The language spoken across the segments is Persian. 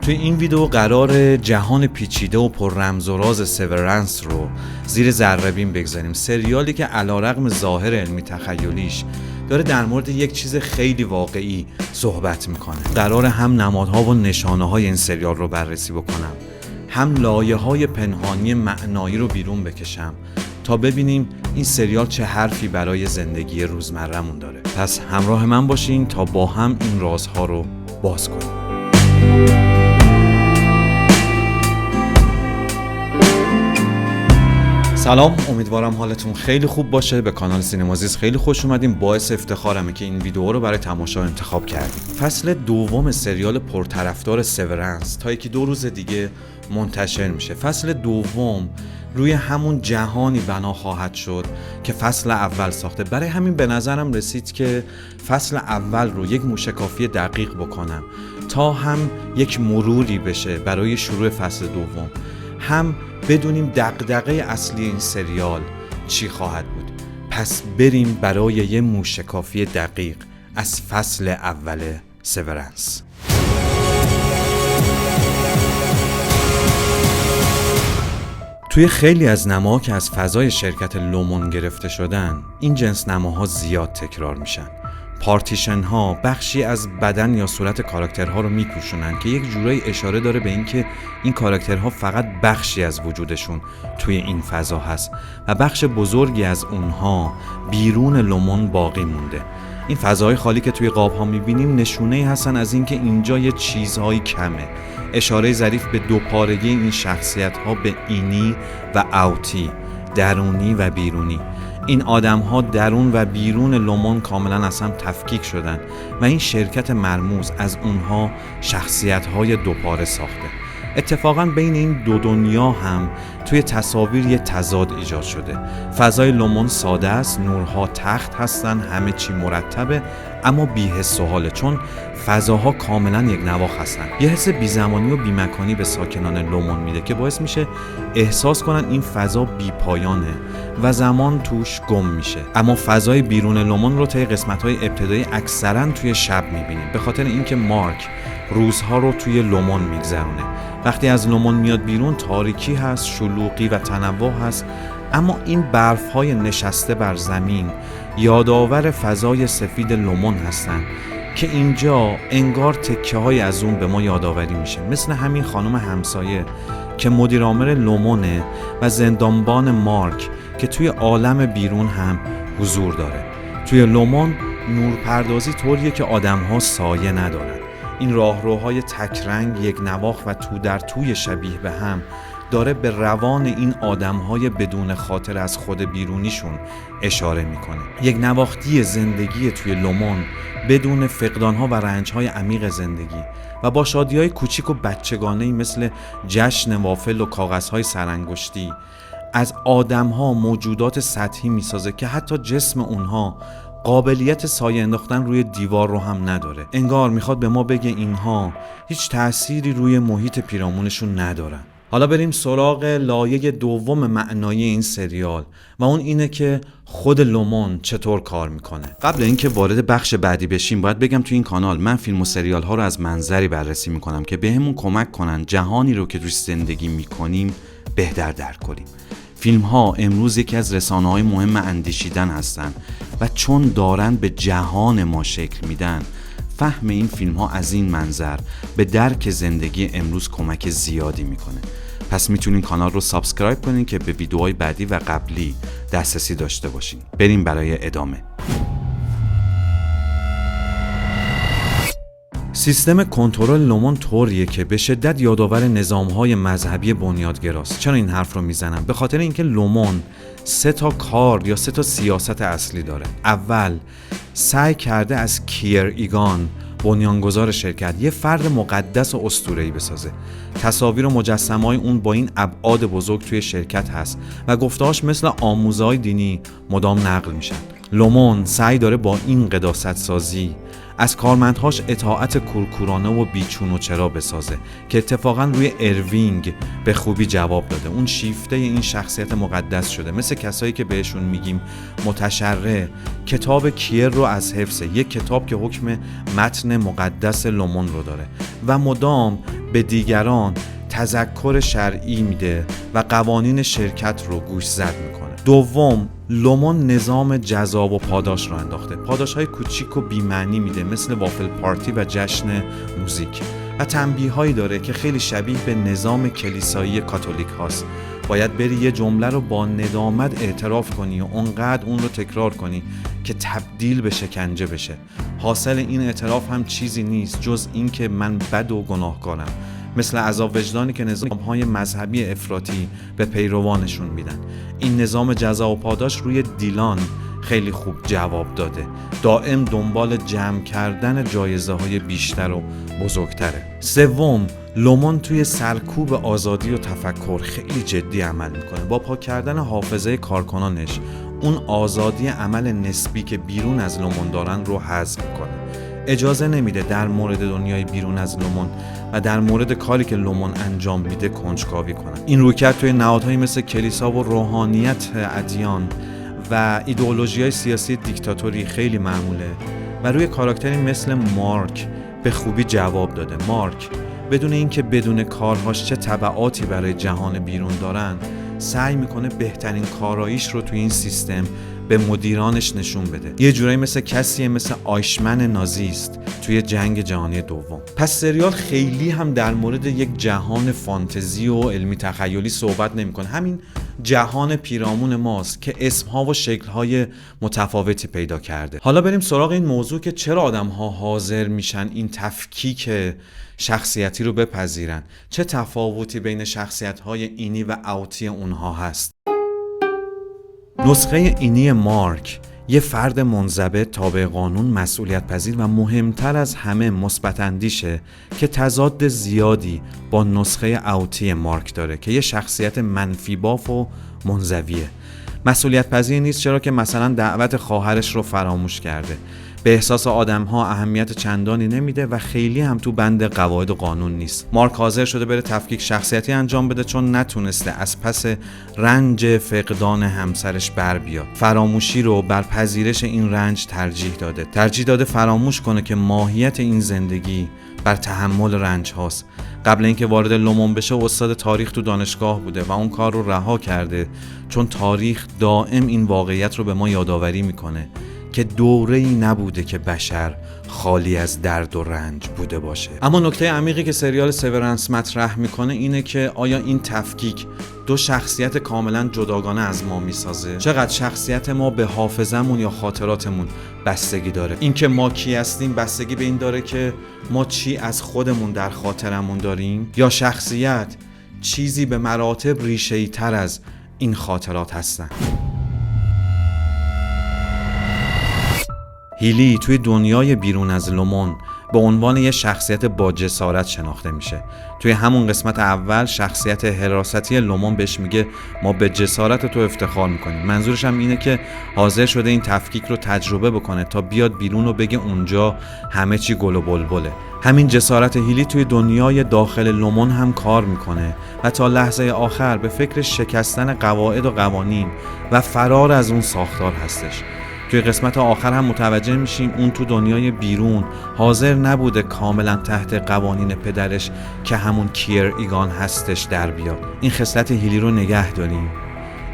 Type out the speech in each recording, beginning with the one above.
توی این ویدیو قرار جهان پیچیده و پر رمز و راز سورنس رو زیر ذره‌بین بگذاریم. سریالی که علیرغم ظاهر علمی تخیلیش داره در مورد یک چیز خیلی واقعی صحبت میکنه. قرار هم نمادها و نشانه‌های این سریال رو بررسی بکنم، هم لایه‌های پنهانی معنایی رو بیرون بکشم تا ببینیم این سریال چه حرفی برای زندگی روزمره‌مون داره. پس همراه من باشین تا با هم این رازها رو باز کنیم. سلام، امیدوارم حالتون خیلی خوب باشه. به کانال سینمازیز خیلی خوش اومدیم. باعث افتخارمه که این ویدیو رو برای تماشا انتخاب کردیم. فصل دوم سریال پرطرفدار سورنس تا 1-2 روز دیگه منتشر میشه. فصل دوم روی همون جهانی بنا خواهد شد که فصل اول ساخته. برای همین به نظرم رسید که فصل اول رو یک موشکافی دقیق بکنم تا هم یک مروری بشه برای شروع فصل دوم، هم بدونیم دغدغه اصلی این سریال چی خواهد بود. پس بریم برای یه موشکافی دقیق از فصل اول سورنس. توی خیلی از نماها که از فضای شرکت لومون گرفته شدن، این جنس نماها زیاد تکرار میشن. پارتیشن ها بخشی از بدن یا صورت کاراکترها رو میپوشونن که یک جورایی اشاره داره به اینکه این کاراکترها فقط بخشی از وجودشون توی این فضا هست و بخش بزرگی از اونها بیرون لومون باقی مونده. این فضاهای خالی که توی قاب ها میبینیم نشونه هستن از اینکه اینجا یه چیزهایی کمه. اشاره ظریف به دوپارگی این شخصیت ها به اینی و اوتی، درونی و بیرونی. این آدم ها درون و بیرون لومون کاملا از هم تفکیک شدن و این شرکت مرموز از اونها شخصیت های دوپاره ساخته. اتفاقا بین این دو دنیا هم توی تصاویر یه تضاد ایجاد شده. فضای لومون ساده است، نورها تخت هستن، همه چی مرتبه اما بی‌حس و حاله، چون فضاها کاملا یک نواخت هستن. یه حس بی‌زمانی و بی‌مکانی به ساکنان لومون میده که باعث میشه احساس کنن این فضا بی‌پایانه و زمان توش گم میشه. اما فضای بیرون لومون رو طی قسمت‌های ابتدایی اکثرا توی شب میبینیم، به خاطر اینکه مارک روزها رو توی لومون میگذرونه. وقتی از لومون میاد بیرون تاریکی هست، شلوغی و تنوع هست، اما این برف‌های نشسته بر زمین یادآور فضای سفید لومون هستن که اینجا انگار تکه‌های از اون به ما یادآوری میشه. مثل همین خانم همسایه که مدیرعامل لومونه و زندانبان مارک که توی عالم بیرون هم حضور داره. توی لومون نورپردازی طوریه که آدم‌ها سایه ندارن. این راهروهای تکرنگ، یک نواخت و تو در توی شبیه به هم داره به روان این آدم‌های بدون خاطر از خود بیرونیشون اشاره میکنه. یک نواختی زندگی توی لومون بدون فقدان‌ها و رنج‌های عمیق زندگی و با شادی‌های کوچیک و بچگانه‌ای مثل جشن وافل و کاغذهای سرانگشتی از آدم‌ها موجودات سطحی میسازه که حتی جسم اونها قابلیت سایه انداختن روی دیوار رو هم نداره. انگار میخواد به ما بگه اینها هیچ تأثیری روی محیط پیرامونشون ندارن. حالا بریم سراغ لایه دوم معنایی این سریال و اون اینه که خود لومون چطور کار میکنه. قبل اینکه وارد بخش بعدی بشیم باید بگم توی این کانال من فیلم و سریال ها رو از منظری بررسی میکنم که بهمون کمک کنن جهانی رو که توش زندگی میکنیم بهتر درک کنیم. فیلم ها امروز یکی از رسانه‌های مهم اندیشیدن هستن و چون دارن به جهان ما شکل میدن، فهم این فیلم ها از این منظر به درک زندگی امروز کمک زیادی میکنه. پس میتونین کانال رو سابسکرایب کنین که به ویدیوهای بعدی و قبلی دسترسی داشته باشین. بریم برای ادامه. سیستم کنترل لومون طوریه که به شدت یادآور نظام‌های مذهبی بنیادگراست. چرا این حرف رو میزنم؟ به خاطر اینکه لومون 3 کار یا 3 سیاست اصلی داره. اول، سعی کرده از کیر ایگان، بنیانگذار شرکت، یه فرد مقدس و اسطوره‌ای بسازه. تصاویر و مجسمه‌های اون با این ابعاد بزرگ توی شرکت هست و گفته‌هاش مثل آموزهای دینی مدام نقل میشن. لومون سعی داره با این قداست سازی از کارمندهاش اطاعت کورکورانه و بیچون و چرا بسازه که اتفاقا روی اروینگ به خوبی جواب داده. اون شیفته این شخصیت مقدس شده، مثل کسایی که بهشون میگیم متشرع. کتاب کیر رو از حفظه، یک کتاب که حکم متن مقدس لومون رو داره و مدام به دیگران تذکر شرعی میده و قوانین شرکت رو گوش زد میکنه. دوم، لومون نظام جزا و پاداش رو انداخته. پاداش‌های کوچیک و بی‌معنی میده، مثل وافل پارتی و جشن موزیک، و تنبیه‌هایی داره که خیلی شبیه به نظام کلیسایی کاتولیک هاست. باید بری یه جمله رو با ندامت اعتراف کنی و اونقدر اون رو تکرار کنی که تبدیل به شکنجه بشه. حاصل این اعتراف هم چیزی نیست جز این که من بد و گناهکارم، مثل عذاب وجدانی که نظام‌های مذهبی افراطی به پیروانشون میدن. این نظام جزا و پاداش روی دیلان خیلی خوب جواب داده. دائم دنبال جمع کردن جایزه‌های بیشتر و بزرگتره. سوم، لومون توی سرکوب آزادی و تفکر خیلی جدی عمل میکنه. با پاک کردن حافظه کارکنانش اون آزادی عمل نسبی که بیرون از لومون دارن رو حذف میکنه. اجازه نمیده در مورد دنیای بیرون از لومون و در مورد کاری که لومون انجام میده کنجکاوی کنن. این رویکرد توی نهادهایی مثل کلیسا و روحانیت ادیان و ایدئولوژی‌های سیاسی دیکتاتوری خیلی معموله و روی کاراکتری مثل مارک به خوبی جواب داده. مارک بدون اینکه بدون کارهاش چه تبعاتی برای جهان بیرون دارن، سعی میکنه بهترین کاراییش رو توی این سیستم به مدیرانش نشون بده. یه جورایی مثل کسیه مثل آیشمن نازیست توی جنگ جهانی دوم. پس سریال خیلی هم در مورد یک جهان فانتزی و علمی تخیلی صحبت نمیکنه. همین جهان پیرامون ماست که اسمها و شکلهای متفاوتی پیدا کرده. حالا بریم سراغ این موضوع که چرا آدم‌ها حاضر میشن این تفکیک شخصیتی رو بپذیرن. چه تفاوتی بین شخصیت‌های اینی و اوتی اونها هست؟ نسخه اینی مارک یه فرد منضبط، تابع قانون، مسئولیت پذیر و مهمتر از همه مثبت اندیشه که تضاد زیادی با نسخه اوتی مارک داره که یه شخصیت منفی باف و منزویه. مسئولیت پذیر نیست چرا که مثلا دعوت خواهرش رو فراموش کرده. به احساس آدم‌ها اهمیت چندانی نمیده و خیلی هم تو بند قواعد و قانون نیست. مارک حاضر شده بره تفکیک شخصیتی انجام بده چون نتونسته از پس رنج فقدان همسرش بر بیاد. فراموشی رو بر پذیرش این رنج ترجیح داده فراموش کنه که ماهیت این زندگی بر تحمل رنج هاست. قبل اینکه وارد لومون بشه استاد تاریخ تو دانشگاه بوده و اون کار رو رها کرده چون تاریخ دائم این واقعیت رو به ما یادآوری میکنه که دوره‌ای نبوده که بشر خالی از درد و رنج بوده باشه. اما نکته عمیقی که سریال سورنس مطرح میکنه اینه که آیا این تفکیک دو شخصیت کاملا جداگانه از ما میسازه؟ چقدر شخصیت ما به حافظمون یا خاطراتمون بستگی داره؟ اینکه ما کی هستیم بستگی به این داره که ما چی از خودمون در خاطرمون داریم، یا شخصیت چیزی به مراتب ریشه‌ای تر از این خاطرات هستن؟ هیلی توی دنیای بیرون از لومون به عنوان یه شخصیت با جسارت شناخته میشه. توی همون قسمت اول شخصیت حراستی لومون بهش میگه ما به جسارت تو افتخار میکنیم. منظورش هم اینه که حاضر شده این تفکیک رو تجربه بکنه تا بیاد بیرون و بگه اونجا همه چی گل و بلبله. همین جسارت هیلی توی دنیای داخل لومون هم کار میکنه و تا لحظه آخر به فکر شکستن قواعد و قوانین و فرار از اون ساختار هستش. توی قسمت آخر هم متوجه میشیم اون تو دنیای بیرون حاضر نبوده کاملا تحت قوانین پدرش که همون کیر ایگان هستش در بیاد. این خصلت هیلی رو نگه داریم.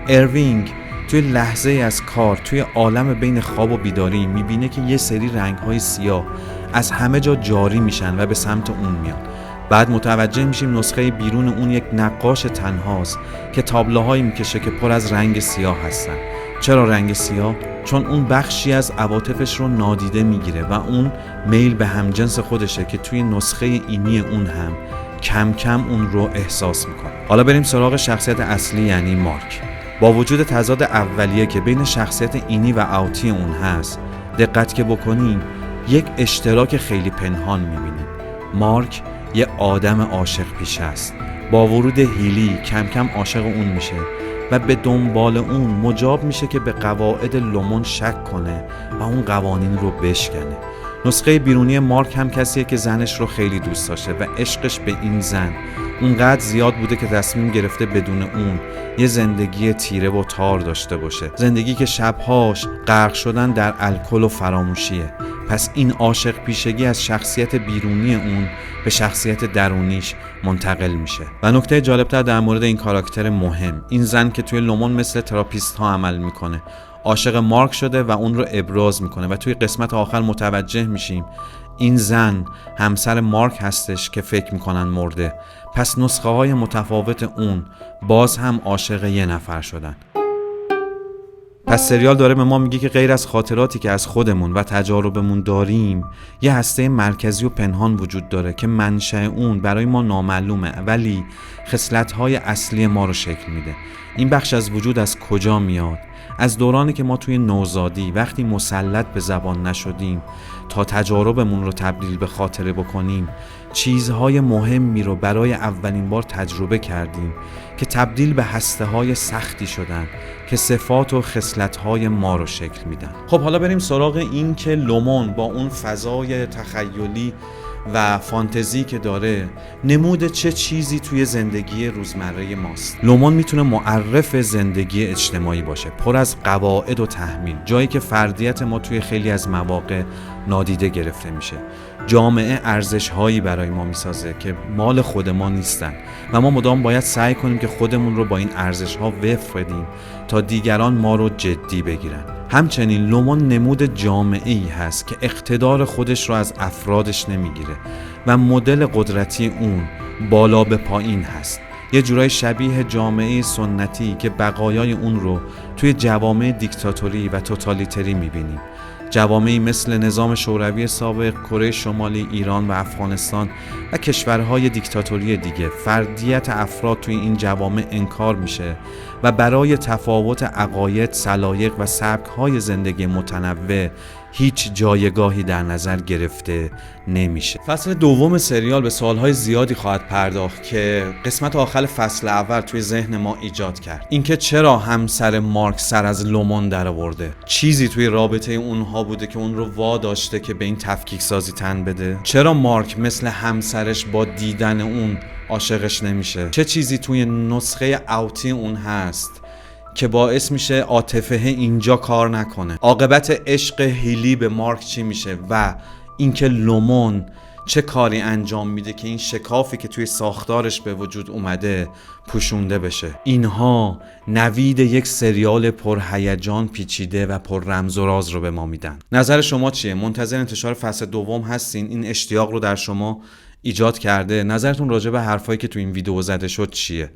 اروینگ توی لحظه از کار توی عالم بین خواب و بیداری میبینه که یه سری رنگ‌های سیاه از همه جا جاری میشن و به سمت اون میان. بعد متوجه میشیم نسخه بیرون اون یک نقاش تنهاست که تابلوهایی میکشه که پر از رنگ سیاه هستن. چرا رنگ سیاه؟ چون اون بخشی از عواطفش رو نادیده میگیره و اون میل به همجنس خودشه که توی نسخه اینی اون هم کم کم اون رو احساس میکنه. حالا بریم سراغ شخصیت اصلی یعنی مارک. با وجود تضاد اولیه که بین شخصیت اینی و اوتی اون هست، دقت که بکنیم یک اشتراک خیلی پنهان میبینیم. مارک یه آدم عاشق پیشه است. با ورود هیلی کم کم عاشق اون میشه و به دنبال اون مجاب میشه که به قواعد لومون شک کنه و اون قوانین رو بشکنه. نسخه بیرونی مارک هم کسیه که زنش رو خیلی دوست داشته و عشقش به این زن اونقدر زیاد بوده که تصمیم گرفته بدون اون یه زندگی تیره و تار داشته باشه، زندگی که شبهاش غرق شدن در الکل و فراموشیه. پس این عاشق پیشگی از شخصیت بیرونی اون به شخصیت درونیش منتقل میشه. و نکته جالبتر در مورد این کاراکتر مهم، این زن که توی لومون مثل تراپیست ها عمل میکنه، عاشق مارک شده و اون رو ابراز میکنه و توی قسمت آخر متوجه میشیم این زن همسر مارک هستش که فکر میکنن مرده. پس نسخه های متفاوت اون باز هم عاشق یه نفر شدن. پس سریال داره به ما میگه که غیر از خاطراتی که از خودمون و تجاربمون داریم، یه هسته مرکزی و پنهان وجود داره که منشأ اون برای ما نامعلومه ولی خصلت‌های اصلی ما رو شکل میده. این بخش از وجود از کجا میاد؟ از دورانی که ما توی نوزادی وقتی مسلط به زبان نشدیم تا تجاربمون رو تبدیل به خاطره بکنیم، چیزهای مهمی رو برای اولین بار تجربه کردیم که تبدیل به هسته‌های سختی شدن که صفات و خصلت‌های ما رو شکل میدن. خب حالا بریم سراغ این که لومون با اون فضای تخیلی و فانتزی که داره نمود چه چیزی توی زندگی روزمره ماست. لومون میتونه معرف زندگی اجتماعی باشه، پر از قواعد و تحمیل، جایی که فردیت ما توی خیلی از مواقع نادیده گرفته میشه. جامعه ارزش‌هایی برای ما میسازه که مال خود ما نیستن و ما مدام باید سعی کنیم که خودمون رو با این ارزش‌ها وفق بدیم تا دیگران ما رو جدی بگیرن. همچنین لومون نمود جامعه‌ای هست که اقتدار خودش رو از افرادش نمیگیره و مدل قدرتی اون بالا به پایین هست، یه جورای شبیه جامعه سنتی که بقایای اون رو توی جوامع دیکتاتوری و توتالیتری میبینیم. جوامعی مثل نظام شوروی سابق، کره شمالی، ایران و افغانستان و کشورهای دیکتاتوری دیگه. فردیت افراد توی این جوامع انکار میشه و برای تفاوت عقاید، سلایق و سبک‌های زندگی متنوع هیچ جایگاهی در نظر گرفته نمیشه. فصل دوم سریال به سوالهای زیادی خواهد پرداخت که قسمت آخر فصل اول توی ذهن ما ایجاد کرد. اینکه چرا همسر مارک سر از لومون درآورده؟ چیزی توی رابطه اونها بوده که اون رو واداشته که به این تفکیک سازی تن بده؟ چرا مارک مثل همسرش با دیدن اون عاشقش نمیشه؟ چه چیزی توی نسخه اوتی اون هست که باعث میشه عاطفه اینجا کار نکنه؟ عاقبت عشق هیلی به مارک چی میشه؟ و اینکه لومون چه کاری انجام میده که این شکافی که توی ساختارش به وجود اومده پوشونده بشه؟ اینها نوید یک سریال پرهیجان، پیچیده و پر رمز و راز رو به ما میدن. نظر شما چیه؟ منتظر انتشار فصل دوم هستین؟ این اشتیاق رو در شما ایجاد کرده؟ نظرتون راجع به حرفایی که تو این ویدیو زده شد چیه؟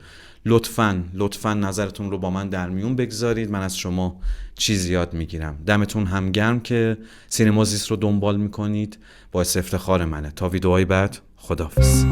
لطفاً نظرتون رو با من در میون بگذارید. من از شما چیز یاد میگیرم. دمتون هم گرم که سینمازیست رو دنبال میکنید. باعث افتخار منه. تا ویدیوهای بعد، خداحافظ.